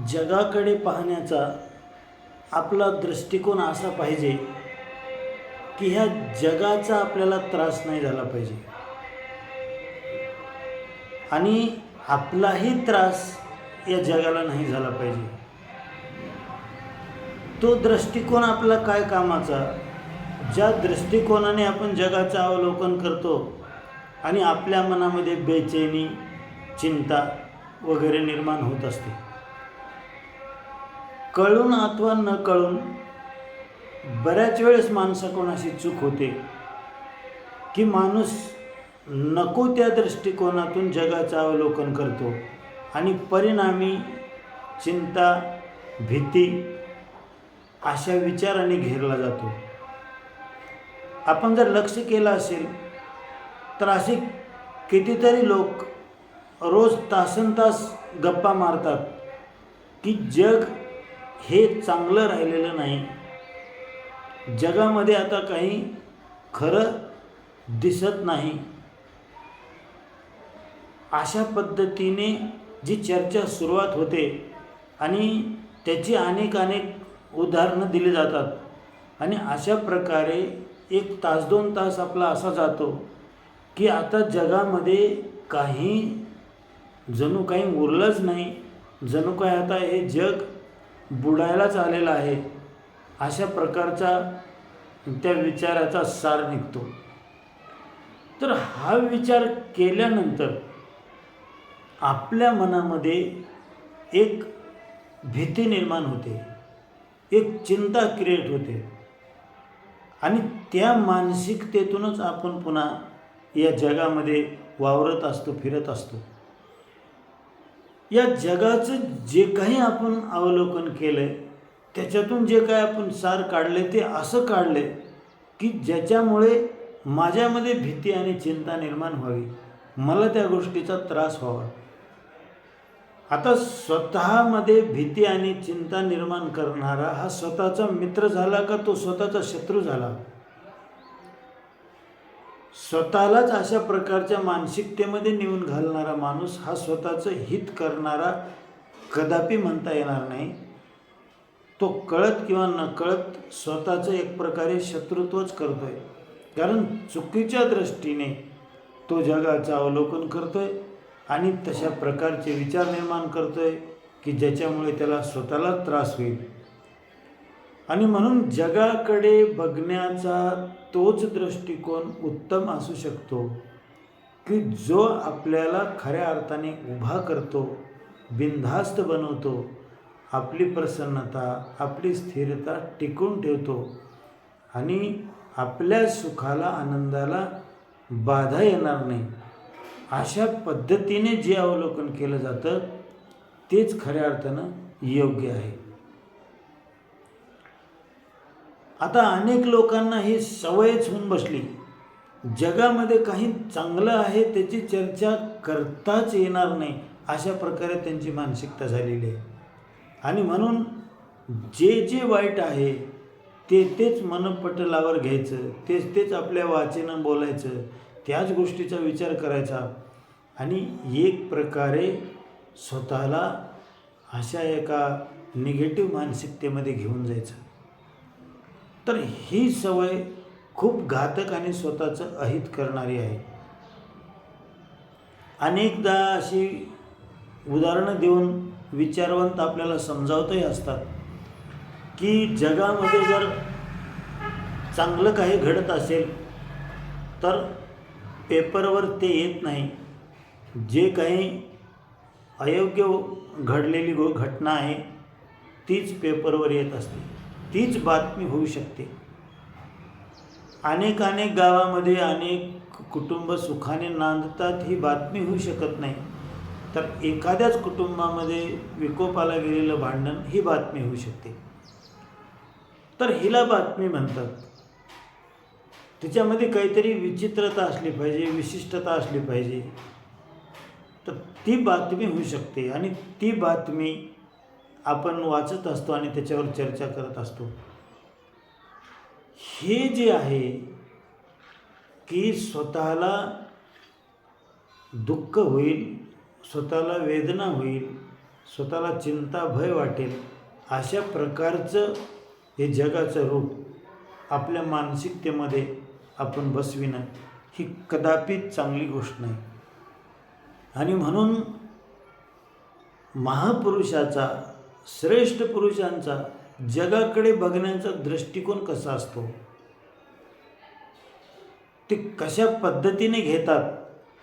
जगाकडे पाहण्याचा आपला दृष्टिकोन असा पाहिजे की ह्या जगाचा आपल्याला त्रास नाही झाला पाहिजे आणि आपलाही त्रास या जगाला नाही झाला पाहिजे. तो दृष्टिकोन आपला काय कामाचा, ज्या दृष्टिकोनाने आपण जगाचं अवलोकन करतो आणि आपल्या मनामध्ये बेचैनी, चिंता वगैरे निर्माण होत असते. कळून अथवा न कळून बऱ्याच वेळेस माणसाकडून अशी चूक होते की माणूस नको त्या दृष्टिकोनातून जगाचं अवलोकन करतो आणि परिणामी चिंता, भीती अशा विचाराने घेरला जातो. आपण जर लक्ष केलं असेल तर असे कितीतरी लोक रोज तासनतास गप्पा मारतात की जग हे चांगलं राहिलेलं नाही, जगामध्ये आता काही खरं दिसत नाही. अशा पद्धतीने जी चर्चा सुरुवात होते आणि त्याची अनेक उदाहरणं दिली जातात आणि अशा प्रकारे 1 तास 2 तास आपला असा जातो की आता जगामध्ये काही जणू काही उरलंच नाही, जणू काय आता हे जग बुडायलाच आलेलं आहे, अशा प्रकारचा त्या विचाराचा सार निघतो. तर हा विचार केल्यानंतर आपल्या मनामध्ये एक भीती निर्माण होते, एक चिंता क्रिएट होते आणि त्या मानसिकतेतूनच आपण पुन्हा या जगामध्ये वावरत असतो, फिरत असतो. या जगाचं जे काही आपण अवलोकन केलं आहे त्याच्यातून जे काय आपण सार काढले ते असं काढले की ज्याच्यामुळे माझ्यामध्ये भीती आणि चिंता निर्माण व्हावी, मला त्या गोष्टीचा त्रास व्हावा. आता स्वतःमध्ये भीती आणि चिंता निर्माण करणारा हा स्वतःचा मित्र झाला का तो स्वतःचा शत्रू झाला? स्वतःलाच अशा प्रकारच्या मानसिकतेमध्ये नेऊन घालणारा माणूस हा स्वतःचं हित करणारा कदापि म्हणता येणार नाही. तो कळत किंवा नकळत स्वतःचं एक प्रकारे शत्रुत्वच करतोय, कारण चुकीच्या दृष्टीने तो जगाचं अवलोकन करतोय आणि तशा प्रकारचे विचार निर्माण करतोय की ज्याच्यामुळे त्याला स्वतःला त्रास होईल. आणि म्हणून जगाकडे बघण्याचा तोच दृष्टिकोन उत्तम असू शकतो की जो आपल्याला खऱ्या अर्थाने उभा करतो, बिनधास्त बनवतो, आपली प्रसन्नता, आपली स्थिरता टिकून ठेवतो आणि आपल्या सुखाला, आनंदाला बाधा येणार नाही, अशा पद्धतीने जे अवलोकन केलं जातं तेच खऱ्या अर्थानं योग्य आहे. आता अनेक लोकांना ही सवयच होऊन बसली, जगामध्ये काही चांगलं आहे त्याची चर्चा करताच येणार नाही, अशा प्रकारे त्यांची मानसिकता झालेली आहे. आणि म्हणून जे वाईट आहे तेच मनपटलावर घ्यायचं, तेच आपल्या वाचेनं बोलायचं, त्याच गोष्टीचा विचार करायचा आणि एक प्रकारे स्वतःला अशा एका निगेटिव्ह मानसिकतेमध्ये घेऊन जायचं. तर ही सवय खूप घातक आणि स्वतःचं अहित करणारी आहे. अनेकदा अशी उदाहरणं देऊन विचारवंत आपल्याला समजावतही असतात की जगामध्ये जर चांगलं काही घडत असेल तर पेपरवर ते येत नाही, जे काही अयोग्य घडलेली घटना आहे तीच पेपरवर येत असते, तीच बातमी होऊ शकते. अनेक गावामध्ये अनेक कुटुंब सुखाने नांदतात, ही बातमी होऊ शकत नाही. तर एखाद्याच कुटुंबामध्ये विकोपाला गेलेलं भांडण ही बातमी होऊ शकते. तर हिला बातमी म्हणतात. त्याच्यामध्ये काहीतरी विचित्रता असली पाहिजे, विशिष्टता असली पाहिजे, तर ती बातमी होऊ शकते आणि ती बातमी आपण वाचत असतो आणि त्याच्यावर चर्चा करत असतो. हे जे आहे की स्वतःला दुःख होईल, स्वतःला वेदना होईल, स्वतःला चिंता भय वाटेल अशा प्रकारचं हे जगाचं रूप आपल्या मानसिकतेमध्ये आपण बसविणं ही कदापिच चांगली गोष्ट नाही. आणि म्हणून महापुरुषाचा, श्रेष्ठ पुरुषांचा जगाकडे बघण्याचा दृष्टिकोन कसा असतो, ते कशा पद्धतीने घेतात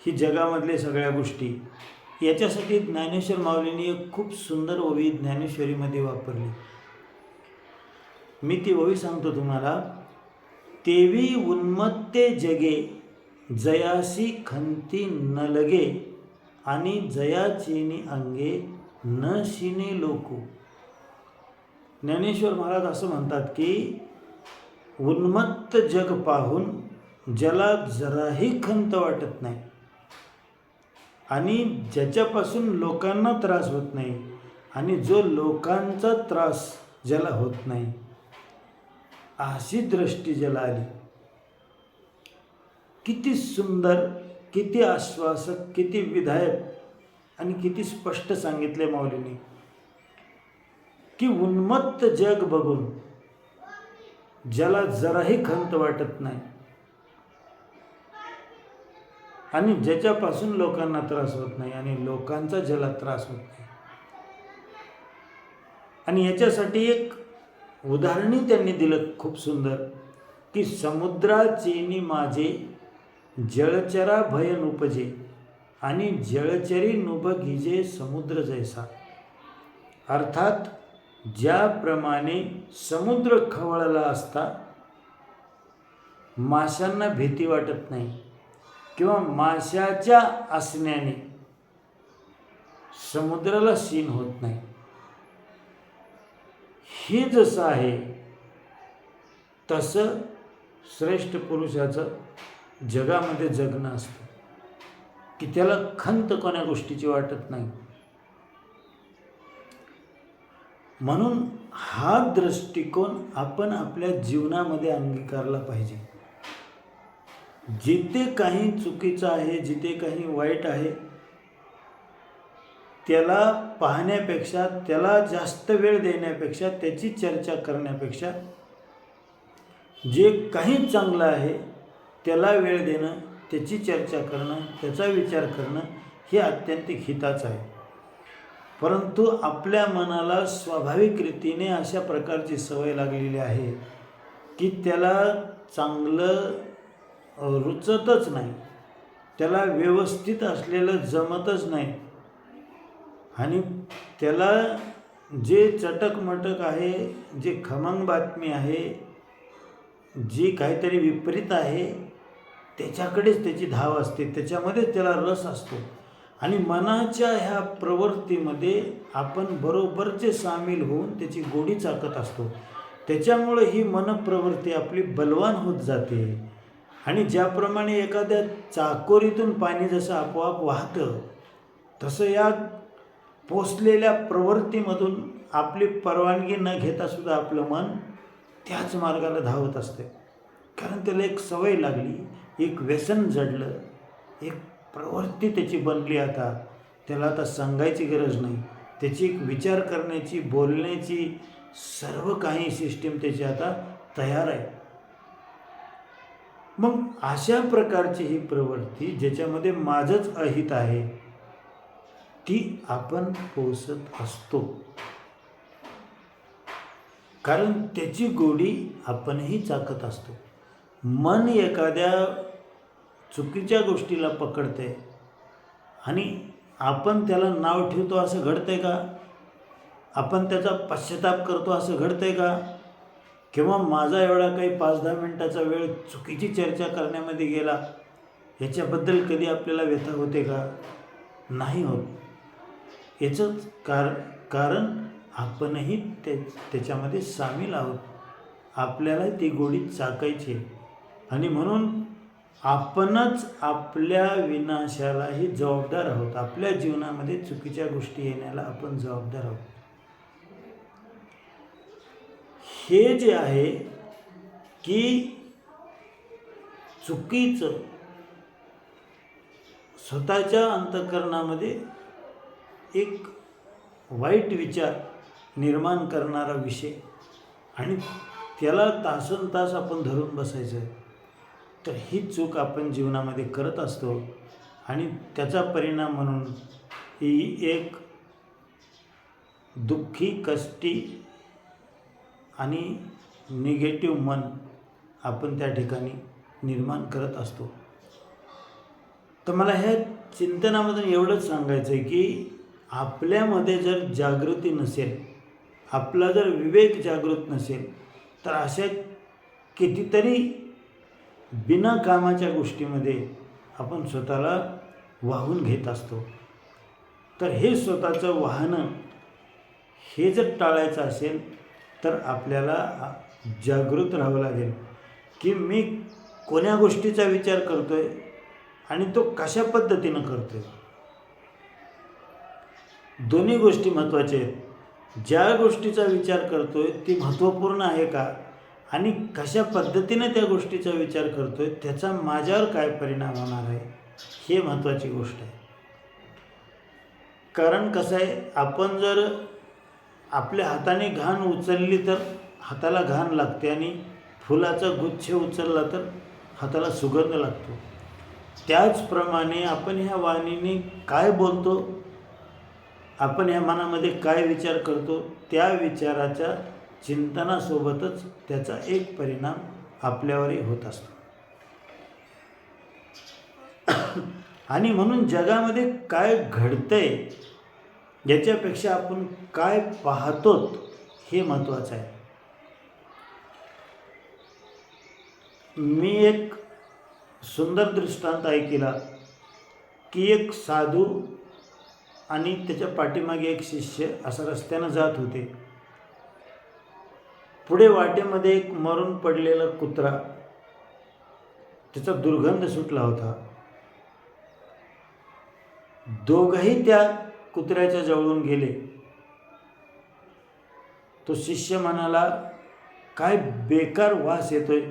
ही जगामधल्या सगळ्या गोष्टी, याच्यासाठी ज्ञानेश्वर माऊलींनी एक खूप सुंदर ओवी ज्ञानेश्वरीमध्ये वापरली. मी ती ओवी सांगतो तुम्हाला. तेवी उन्मत्ते जगे जयासी खंती न लगे आणि जयाचेनी अंगे न शिने लोकू. ज्ञानेश्वर महाराज असं म्हणतात की उन्मत्त जग पाहून ज्याला जराही खंत वाटत नाही आणि ज्याच्यापासून लोकांना त्रास होत नाही आणि जो लोकांचा त्रास ज्याला होत नाही, अशी दृष्टी ज्याला आली, किती सुंदर, किती आश्वासक, किती विधायक आणि किती स्पष्ट सांगितले माऊलींनी की उन्मत्त जग बघून ज्याला जराही खंत वाटत नाही आणि ज्याच्यापासून लोकांना त्रास होत नाही आणि लोकांचा ज्याला त्रास होत नाही. आणि याच्यासाठी एक उदाहरणही त्यांनी दिलं खूप सुंदर की समुद्राचेनी माझे जळचरा भय नुपजे आणि जळचरी नुबघिजे समुद्र जैसा. अर्थात ज्याप्रमाणे समुद्र खवळला असता माशांना भीती वाटत नाही किंवा माशाच्या असण्याने समुद्राला शीण होत नाही, हे जसं आहे तसं श्रेष्ठ पुरुषाचं जगामध्ये जगणं असतं की त्याला खंत कोण्या गोष्टीची वाटत नाही. म्हणून हा दृष्टिकोन आपण आपल्या जीवनामध्ये अंगीकारला पाहिजे. जिथे काही चुकीचं आहे, जिथे काही वाईट आहे, त्याला पाहण्यापेक्षा, त्याला जास्त वेळ देण्यापेक्षा, त्याची चर्चा करण्यापेक्षा जे काही चांगलं आहे त्याला वेळ देणं, त्याची चर्चा करणं, त्याचा विचार करणं हे अत्यंत हिताचं आहे. परंतु आपल्या मनाला स्वाभाविक रीतीने अशा प्रकारची सवय लागलेली आहे की त्याला चांगलं रुचतच नाही, त्याला व्यवस्थित असलेलं जमतच नाही आणि त्याला जे चटकमटक आहे, जे खमंग बातमी आहे, जी काहीतरी विपरीत आहे, त्याच्याकडेच त्याची धाव असते, त्याच्यामध्येच त्याला रस असतो. आणि मनाच्या ह्या प्रवृत्तीमध्ये आपण बरोबरचे सामील होऊन त्याची गोडी चाकत असतो. त्याच्यामुळे ही मनप्रवृत्ती आपली बलवान होत जाते. आणि ज्याप्रमाणे एखाद्या चाकोरीतून पाणी जसं आपोआप वाहतं, तसं या पोचलेल्या प्रवृत्तीमधून आपली परवानगी न घेता सुद्धा आपलं मन त्याच मार्गाला धावत असते. कारण त्याला एक सवय लागली, एक व्यसन जडलं, एक प्रवृत्ती त्याची बनली. आता त्याला आता सांगायची गरज नाही, त्याची एक विचार करण्याची, बोलण्याची सर्व काही सिस्टीम त्याची आता तयार आहे. मग अशा प्रकारची ही प्रवृत्ती ज्याच्यामध्ये माझंच अहित आहे ती आपण पोसत असतो, कारण त्याची गोडी आपणही चाकत असतो. मन एखाद्या चुकीच्या गोष्टीला पकडते आणि आपण त्याला नाव ठेवतो असं घडतंय का? आपण त्याचा पश्चाताप करतो असं घडतंय का? किंवा माझा एवढा काही 5-10 मिनिटाचा वेळ चुकीची चर्चा करण्यामध्ये गेला, याच्याबद्दल कधी आपल्याला व्यथा होते का? नाही होत. याचंच कारण आपणही त्याच्यामध्ये सामील आहोत, आपल्याला ती गोडी चाकायची. आणि म्हणून आपणच आपल्या विनाशालाही जबाबदार आहोत. आपल्या जीवनामध्ये चुकीच्या गोष्टी येण्याला आपण जबाबदार आहोत. हे जे आहे की चुकीचं स्वतःच्या अंतःकरणामध्ये एक वाईट विचार निर्माण करणारा विषय आणि त्याला तासनतास आपण धरून बसायचं, तर ही चूक आपण जीवनामध्ये करत असतो. आणि त्याचा परिणाम म्हणून ही एक दुःखी, कष्टी आणि निगेटिव्ह मन आपण त्या ठिकाणी निर्माण करत असतो. तर मला ह्या चिंतनामधून एवढंच सांगायचं आहे की आपल्यामध्ये जर जागृती नसेल, आपला जर विवेक जागृत नसेल, तर अशा कितीतरी बिनकामाच्या गोष्टीमध्ये आपण स्वतःला वाहून घेत असतो. तर हे स्वतःचं वाहनं हे जर टाळायचं असेल तर आपल्याला जागृत राहावं लागेल की मी कोण्या गोष्टीचा विचार करतो आहे आणि तो कशा पद्धतीनं करतो आहे. दोन्ही गोष्टी महत्त्वाच्या आहेत. ज्या गोष्टीचा विचार करतो आहे ती महत्त्वपूर्ण आहे का, आणि कशा पद्धतीने त्या गोष्टीचा विचार करतो आहे त्याचा माझ्यावर काय परिणाम होणार आहे, हे महत्त्वाची गोष्ट आहे. कारण कसं आहे, आपण जर आपल्या हाताने घाण उचलली तर हाताला घाण लागते आणि फुलाचा गुच्छ उचलला तर हाताला सुगंध लागतो. त्याचप्रमाणे आपण ह्या वाणीने काय बोलतो, आपण ह्या मनामध्ये काय विचार करतो, त्या विचाराच्या चिंतनासोबतच त्याचा एक परिणाम आपल्यावरही होत असतो. आणि म्हणून जगामध्ये काय घडतंय याच्यापेक्षा आपण काय पाहतो हे महत्त्वाचं आहे. मी एक सुंदर दृष्टांत ऐकला की एक साधू आणि त्याच्या पाठीमागे एक शिष्य असं रस्त्यानं जात होते. पुढे वाटेमध्ये एक मरून पडलेला कुत्रा, त्याचा दुर्गंध सुटला होता. दोघंही त्या कुत्र्याच्या जवळून गेले. तो शिष्य म्हणाला, काय बेकार वास येतोय,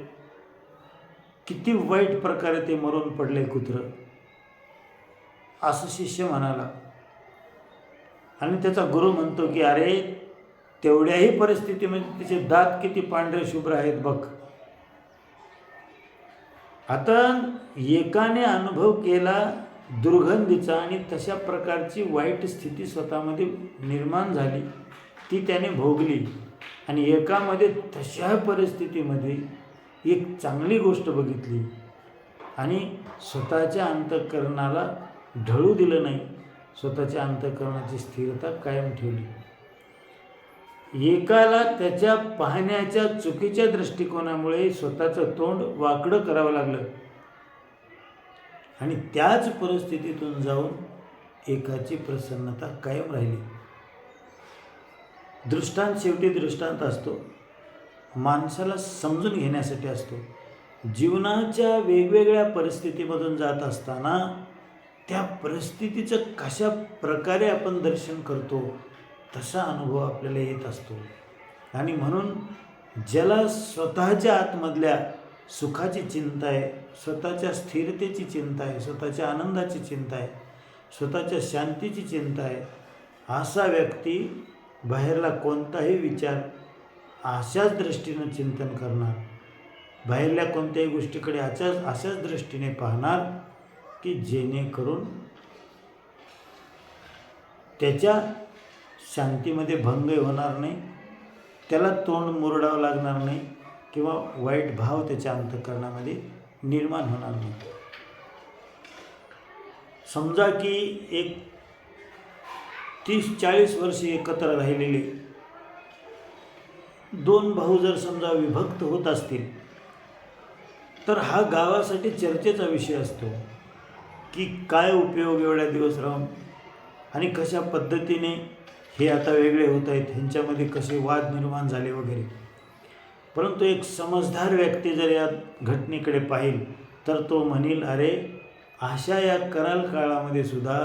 किती वाईट प्रकारे ते मरून पडले कुत्रं, असं शिष्य म्हणाला. आणि त्याचा गुरु म्हणतो की अरे, तेवढ्याही परिस्थितीमध्ये त्याचे दात किती पांढरे शुभ्र आहेत बघ. आता एकाने अनुभव केला दुर्गंधीचा आणि तशा प्रकारची वाईट स्थिती स्वतःमध्ये निर्माण झाली, ती त्याने भोगली. आणि एकामध्ये तशा परिस्थितीमध्ये एक चांगली गोष्ट बघितली आणि स्वतःच्या अंतःकरणाला ढळू दिलं नाही, स्वतःच्या अंतःकरणाची स्थिरता कायम ठेवली. एकाला त्याच्या पाहण्याच्या चुकीच्या दृष्टिकोनामुळे स्वतःचं तोंड वाकडं करावं लागलं आणि त्याच परिस्थितीतून जाऊन एकाची प्रसन्नता कायम राहिली. दृष्टांत शेवटी दृष्टांत असतो, माणसाला समजून घेण्यासाठी असतो. जीवनाच्या वेगवेगळ्या परिस्थितीमधून जात असताना त्या परिस्थितीचं कशा प्रकारे आपण दर्शन करतो तसा अनुभव आपल्याला येत असतो. आणि म्हणून ज्याला स्वतःच्या आतमधल्या सुखाची चिंता आहे, स्वतःच्या स्थिरतेची चिंता आहे, स्वतःच्या आनंदाची चिंता आहे, स्वतःच्या शांतीची चिंता आहे, असा व्यक्ती बाहेरला कोणताही विचार अशाच दृष्टीनं चिंतन करणार, बाहेरल्या कोणत्याही गोष्टीकडे अशाच दृष्टीने पाहणार की जेणेकरून त्याच्या शांतीमध्ये भंग होणार नाही, त्याला तोंड मुरडावं लागणार नाही किंवा वाईट भाव त्याच्या अंतःकरणामध्ये निर्माण होणार नाही. समजा की एक 30-40 वर्षे एकत्र राहिलेले दोन भाऊ जर समजा विभक्त होत असतील तर हा गावासाठी चर्चेचा विषय असतो की काय उपयोग एवढ्या दिवस राहून आणि कशा पद्धतीने हे आता वेगळे होत आहेत, ह्यांच्यामध्ये कसे वाद निर्माण झाले वगैरे. परंतु एक समजदार व्यक्ती जर या घटनेकडे पाहिल तर तो म्हणेल, अरे अशा या कराल काळामध्ये सुद्धा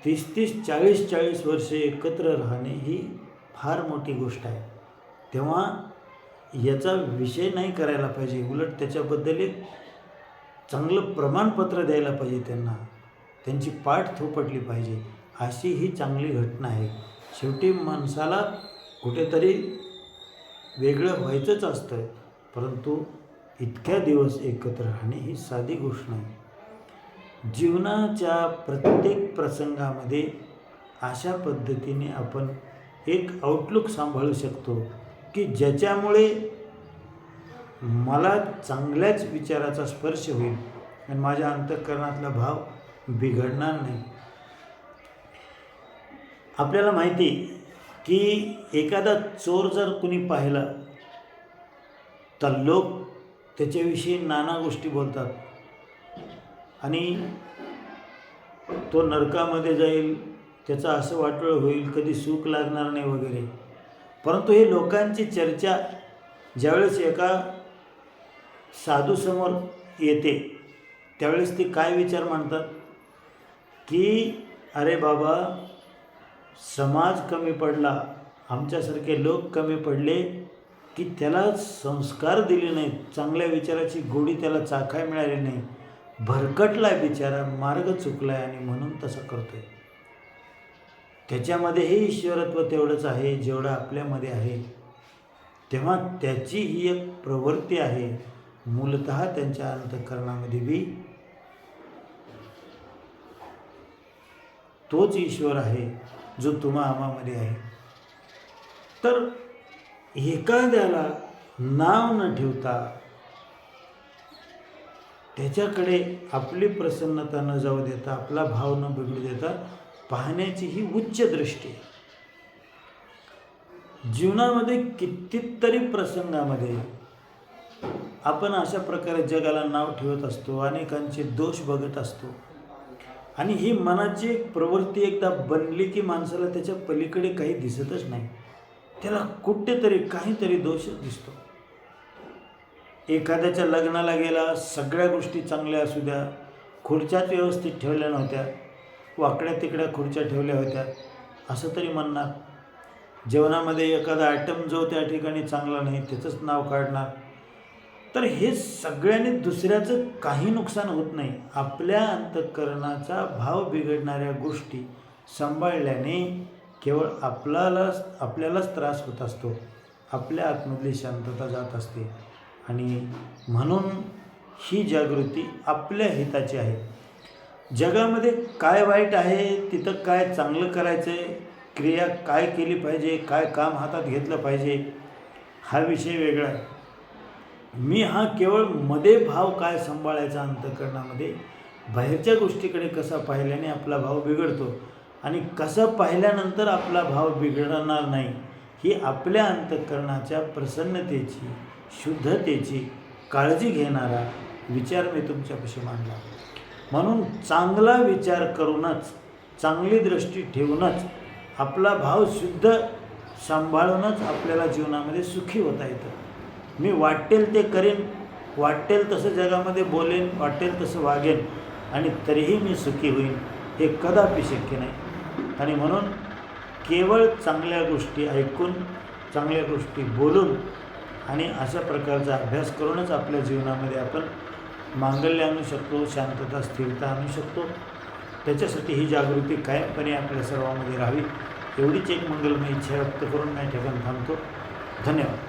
30-30, 40-40 वर्षे एकत्र राहणे ही फार मोठी गोष्ट आहे. तेव्हा याचा विषय नाही करायला पाहिजे, उलट त्याच्याबद्दल एक चांगलं प्रमाणपत्र द्यायला पाहिजे, त्यांना त्यांची पाठ थोपटली पाहिजे. अशी ही चांगली घटना आहे. शेवटी माणसाला कुठेतरी वेगळं व्हायचंच असतं, परंतु इतक्या दिवस एकत्र राहणे ही साधी गोष्ट नाही. जीवनाच्या प्रत्येक प्रसंगामध्ये अशा पद्धतीने आपण एक आउटलुक सांभाळू शकतो की ज्याच्यामुळे मला चांगल्याच विचाराचा स्पर्श होईल आणि माझ्या अंतःकरणातला भाव बिघडणार नाही. आपल्याला माहिती की एखादा चोर जर कुणी पाहिला तर लोक त्याच्याविषयी नाना गोष्टी बोलतात आणि तो नरकामध्ये जाईल, त्याचं असं वाटोळं होईल, कधी सुख लागणार नाही वगैरे. परंतु हे लोकांची चर्चा ज्यावेळेस एका साधूसमोर येते त्यावेळेस ते काय विचार मांडतात की अरे बाबा, समाज कमी पडला, आमच्यासारखे लोक कमी पडले की त्याला संस्कार दिले नाहीत, चांगल्या विचाराची गोडी त्याला चाखाय मिळाली नाही, भरकटलाय बिचारा, मार्ग चुकलाय आणि म्हणून तसं करतोय. त्याच्यामध्येही ईश्वरत्व तेवढंच आहे जेवढं आपल्यामध्ये आहे. तेव्हा त्याची ही एक प्रवृत्ती आहे. मूलतः त्यांच्या अंतःकरणामध्ये बी तोच ईश्वर आहे जो तुम्हा आम्हामध्ये आहे. तर एखाद्याला नाव न ठेवता, त्याच्याकडे आपली प्रसन्नता न जाऊ देता, आपला भाव न बिघडू देता पाहण्याची ही उच्च दृष्टी आहे. जीवनामध्ये कितीतरी प्रसंगामध्ये आपण अशा प्रकारे जगाला नाव ठेवत असतो, अनेकांचे दोष बघत असतो आणि ही मनाची एक प्रवृत्ती एकदा बनली की माणसाला त्याच्या पलीकडे काही दिसतच नाही. त्याला कुठेतरी काहीतरी दोषच दिसतो. एखाद्याच्या लग्नाला गेला, सगळ्या गोष्टी चांगल्या असू द्या, खुर्च्याच व्यवस्थित ठेवल्या नव्हत्या, वाकड्या तिकड्या खुर्च्या ठेवल्या होत्या असं तरी म्हणणार. जेवणामध्ये एखादा आयटम जो त्या ठिकाणी चांगला नाही त्याचंच नाव काढणार. तर हे सगळ्यांनी दुसऱ्याचं काही नुकसान होत नाही. आपल्या अंतःकरणाचा भाव बिघडणाऱ्या गोष्टी सांभाळल्याने केवळ आपल्यालाच त्रास होत असतो, आपल्या आतमधली शांतता जात असते. आणि म्हणून ही जागृती आपल्या हिताची आहे. जगामध्ये काय वाईट आहे, तिथं काय चांगलं करायचं आहे, क्रिया काय केली पाहिजे, काय काम हातात घेतलं पाहिजे, हा विषय वेगळा आहे. मी हा केवळ मध्ये भाव काय सांभाळायचा अंतःकरणामध्ये, बाहेरच्या गोष्टीकडे कसा पाहिल्याने आपला भाव बिघडतो आणि कसं पाहिल्यानंतर आपला भाव बिघडणार नाही, ही आपल्या अंतःकरणाच्या प्रसन्नतेची, शुद्धतेची काळजी घेणारा विचार मी तुमच्यापाशी मांडला. म्हणून चांगला विचार करूनच, चांगली दृष्टी ठेवूनच, आपला भाव शुद्ध सांभाळूनच आपल्याला जीवनामध्ये सुखी होता येतं. मी वाटेल ते करेन, वाटेल तसं जगामध्ये बोलेन, वाटेल तसं वागेन आणि तरीही मी सुखी होईन, हे कदापि शक्य नाही. आणि म्हणून केवळ चांगल्या गोष्टी ऐकून, चांगल्या गोष्टी बोलून आणि अशा प्रकारचा अभ्यास करूनच आपल्या जीवनामध्ये आपण मांगल्य आणू शकतो, शांतता, स्थिरता आणू शकतो. त्याच्यासाठी ही जागृती कायमपणे आपल्या सर्वांमध्ये राहावी, एवढीच एक मंगलमय इच्छा व्यक्त करून मी ठिकाणी थांबतो. धन्यवाद.